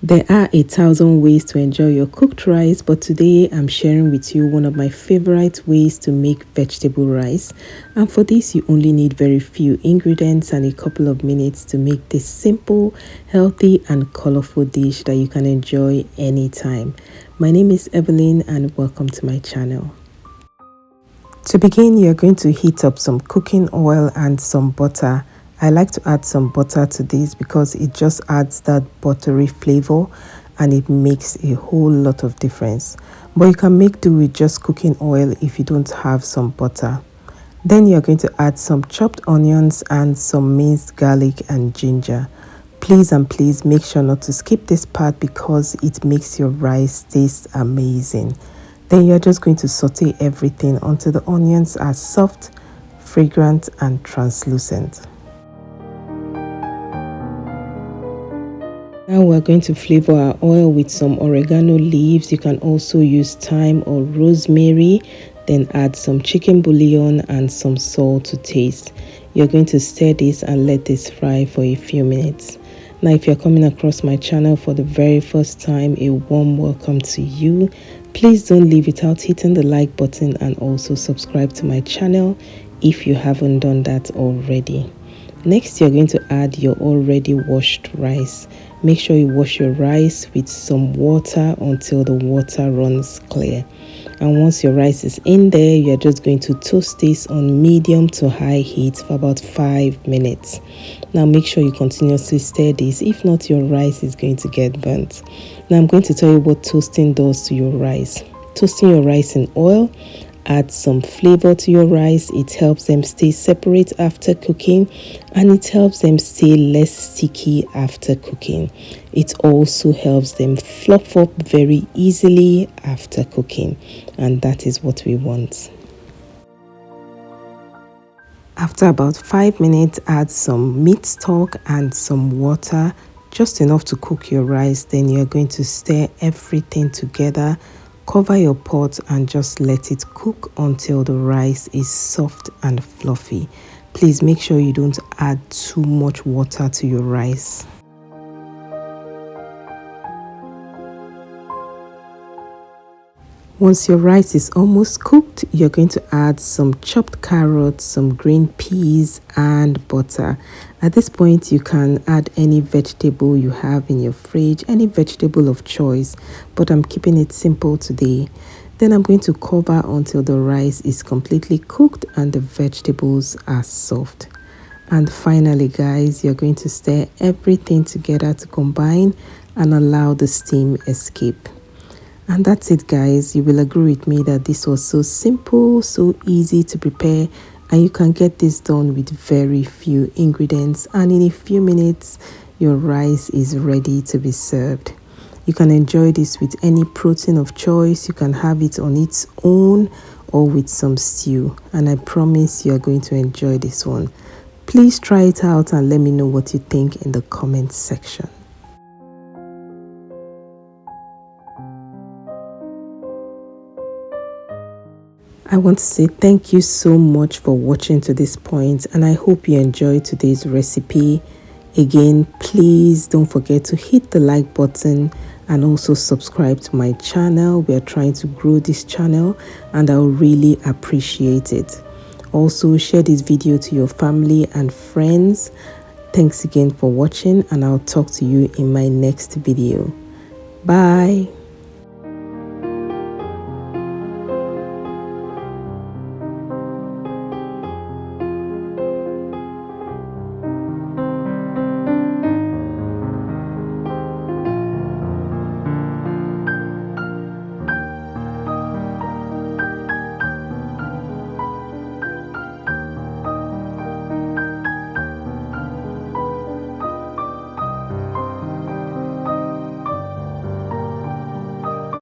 There are 1,000 ways to enjoy your cooked rice, but today I'm sharing with you one of my favorite ways to make vegetable rice. And for this, you only need very few ingredients and a couple of minutes to make this simple, healthy, and colorful dish that you can enjoy anytime. My name is Evelyn, and welcome to my channel. To begin, you're going to heat up some cooking oil and some butter. I like to add some butter to this because it just adds that buttery flavor and it makes a whole lot of difference. But you can make do with just cooking oil if you don't have some butter. Then you're going to add some chopped onions and some minced garlic and ginger. Please make sure not to skip this part because it makes your rice taste amazing. Then you're just going to saute everything until the onions are soft, fragrant, and translucent. Now we're going to flavor our oil with some oregano leaves. You can also use thyme or rosemary. Then add some chicken bouillon and some salt to taste. You're going to stir this and let this fry for a few minutes. Now if you're coming across my channel for the very first time, a warm welcome to you. Please don't leave without hitting the like button and also subscribe to my channel if you haven't done that already. Next, you're going to add your already washed rice. Make sure you wash your rice with some water until the water runs clear. And once your rice is in there, you're just going to toast this on medium to high heat for about 5 minutes. Now make sure you continuously stir this, if not your rice is going to get burnt. Now I'm going to tell you what toasting does to your rice. Toasting your rice in oil adds some flavor to your rice. It helps them stay separate after cooking, and it helps them stay less sticky after cooking. It also helps them fluff up very easily after cooking, and that is what we want. After about 5 minutes, add some meat stock and some water, just enough to cook your rice. Then you're going to stir everything together. Cover your pot and just let it cook until the rice is soft and fluffy. Please make sure you don't add too much water to your rice. Once your rice is almost cooked, you're going to add some chopped carrots, some green peas, and butter. At this point, you can add any vegetable you have in your fridge, any vegetable of choice, but I'm keeping it simple today. Then I'm going to cover until the rice is completely cooked and the vegetables are soft. And finally, guys, you're going to stir everything together to combine and allow the steam escape. And that's it, guys. You will agree with me that this was so simple, so easy to prepare, and you can get this done with very few ingredients, and in a few minutes your rice is ready to be served. You can enjoy this with any protein of choice. You can have it on its own or with some stew, and I promise you are going to enjoy this one. Please try it out and let me know what you think in the comments section. I want to say thank you so much for watching to this point, and I hope you enjoyed today's recipe. Again, please don't forget to hit the like button and also subscribe to my channel. We are trying to grow this channel and I'll really appreciate it. Also, share this video to your family and friends. Thanks again for watching, and I'll talk to you in my next video. Bye.